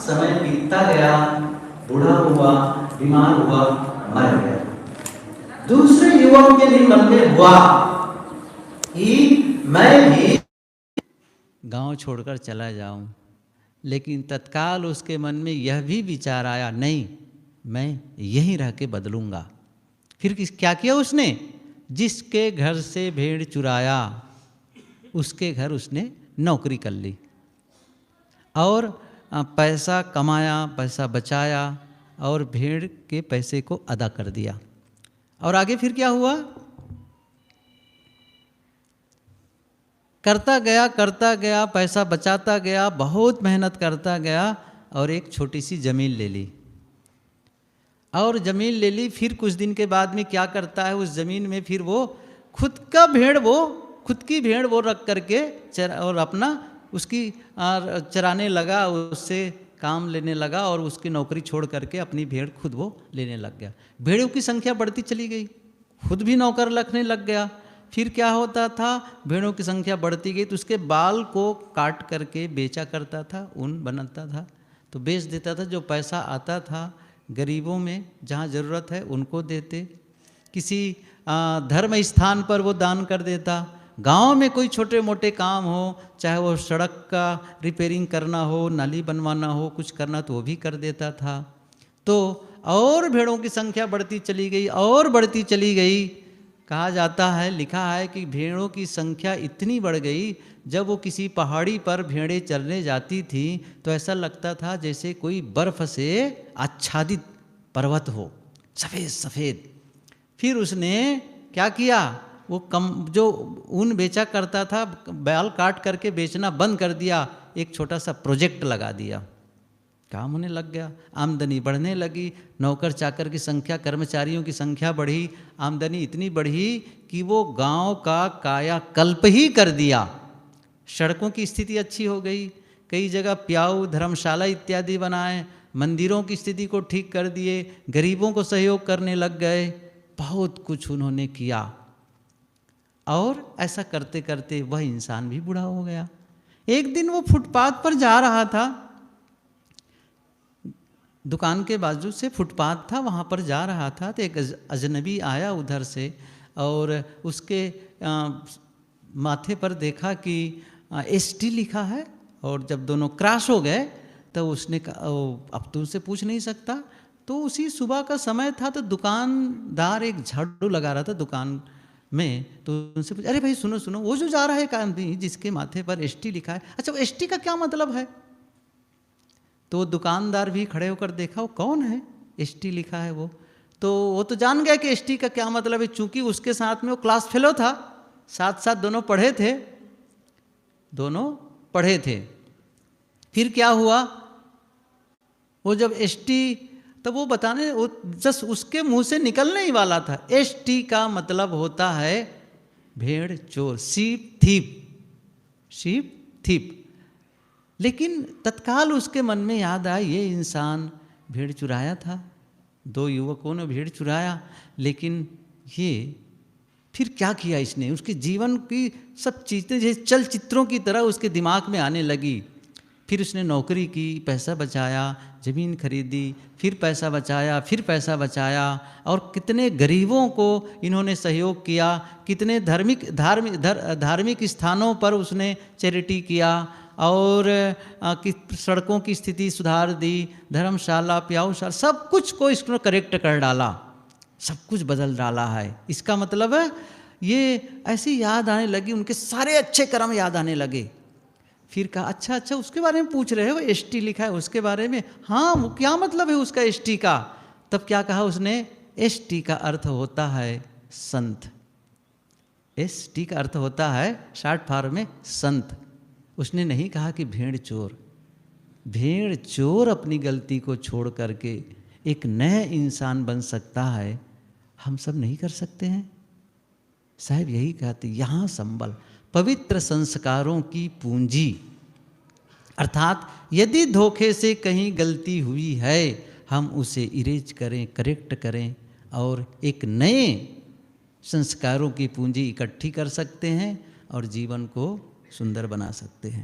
समय बीतता गया, बूढ़ा हुआ, बीमार हुआ, मर गया। दूसरे युवक के भी मन में हुआ कि मैं भी गांव छोड़कर चला जाऊं, लेकिन तत्काल उसके मन में यह भी विचार आया, नहीं, मैं यहीं रह के बदलूंगा। फिर क्या किया उसने? जिसके घर से भेड़ चुराया उसके घर उसने नौकरी कर ली और पैसा कमाया, पैसा बचाया और भेड़ के पैसे को अदा कर दिया। और आगे फिर क्या हुआ? करता गया, पैसा बचाता गया, बहुत मेहनत करता गया और एक छोटी सी ज़मीन ले ली। और ज़मीन ले ली, फिर कुछ दिन के बाद में क्या करता है, उस ज़मीन में फिर वो खुद की भेड़ वो रख करके और अपना उसकी चराने लगा, उससे काम लेने लगा और उसकी नौकरी छोड़ करके अपनी भेड़ खुद वो लेने लग गया। भेड़ों की संख्या बढ़ती चली गई, खुद भी नौकर रखने लग गया। फिर क्या होता था, भेड़ों की संख्या बढ़ती गई तो उसके बाल को काट करके बेचा करता था, ऊन बनाता था तो बेच देता था। जो पैसा आता था गरीबों में जहाँ ज़रूरत है उनको देते, किसी धर्म स्थान पर वो दान कर देता, गांव में कोई छोटे मोटे काम हो, चाहे वो सड़क का रिपेयरिंग करना हो, नाली बनवाना हो, कुछ करना तो वो भी कर देता था। तो और भेड़ों की संख्या बढ़ती चली गई और बढ़ती चली गई। कहा जाता है, लिखा है कि भेड़ों की संख्या इतनी बढ़ गई, जब वो किसी पहाड़ी पर भेड़ें चरने जाती थी तो ऐसा लगता था जैसे कोई बर्फ़ से आच्छादित पर्वत हो, सफ़ेद सफ़ेद। फिर उसने क्या किया, वो जो ऊन बेचा करता था, बाल काट करके बेचना बंद कर दिया, एक छोटा सा प्रोजेक्ट लगा दिया, काम होने लग गया, आमदनी बढ़ने लगी, नौकर चाकर की संख्या, कर्मचारियों की संख्या बढ़ी, आमदनी इतनी बढ़ी कि वो गांव का कायाकल्प ही कर दिया। सड़कों की स्थिति अच्छी हो गई, कई जगह प्याऊ, धर्मशाला इत्यादि बनाए, मंदिरों की स्थिति को ठीक कर दिए, गरीबों को सहयोग करने लग गए, बहुत कुछ उन्होंने किया। और ऐसा करते करते वह इंसान भी बूढ़ा हो गया। एक दिन वो फुटपाथ पर जा रहा था, दुकान के बाजू से फुटपाथ था, वहाँ पर जा रहा था तो एक अजनबी आया उधर से और उसके माथे पर देखा कि ST लिखा है। और जब दोनों क्रॉस हो गए तो उसने कहा, अब तो उससे पूछ नहीं सकता। तो उसी सुबह का समय था तो दुकानदार एक झाड़ू लगा रहा था दुकान में, तो उनसे पूछा, अरे भाई सुनो सुनो, वो जो जा रहा है आदमी जिसके माथे पर ST लिखा है, अच्छा वो ST का क्या मतलब है? तो दुकानदार भी खड़े होकर देखा, वो कौन है, ST लिखा है वो। तो वो तो जान गया कि ST का क्या मतलब है, चूंकि उसके साथ में वो क्लास फेलो था, साथ साथ दोनों पढ़े थे। फिर क्या हुआ, वो जब ST, तब वो बताने, वो जस्ट उसके मुंह से निकलने ही वाला था, ST का मतलब होता है भेड़ चोर, शीप थीप। लेकिन तत्काल उसके मन में याद आया, ये इंसान भेड़ चुराया था, 2 युवकों ने भेड़ चुराया, लेकिन ये फिर क्या किया इसने, उसके जीवन की सब चीज़ें जैसे चलचित्रों की तरह उसके दिमाग में आने लगी। फिर उसने नौकरी की, पैसा बचाया, ज़मीन खरीदी, फिर पैसा बचाया और कितने गरीबों को इन्होंने सहयोग किया, कितने धार्मिक स्थानों पर उसने चैरिटी किया और सड़कों की स्थिति सुधार दी, धर्मशाला, प्याऊशाला, सब कुछ को इसने करेक्ट कर डाला, सब कुछ बदल डाला है। इसका मतलब है ये ऐसी याद आने लगी, उनके सारे अच्छे कर्म याद आने लगे। फिर कहा, अच्छा उसके बारे में पूछ रहे हो, ST लिखा है उसके बारे में, हाँ वो क्या मतलब है उसका ST का? तब क्या कहा उसने, ST का अर्थ होता है संत, ST का अर्थ होता है शॉर्ट फॉर्म में संत। उसने नहीं कहा कि भेड़ चोर अपनी गलती को छोड़ करके एक नया इंसान बन सकता है, हम सब नहीं कर सकते हैं? साहब यही कहते, यहाँ संबल पवित्र संस्कारों की पूंजी, अर्थात यदि धोखे से कहीं गलती हुई है हम उसे इरेज करें, करेक्ट करें और एक नए संस्कारों की पूंजी इकट्ठी कर सकते हैं और जीवन को सुंदर बना सकते हैं।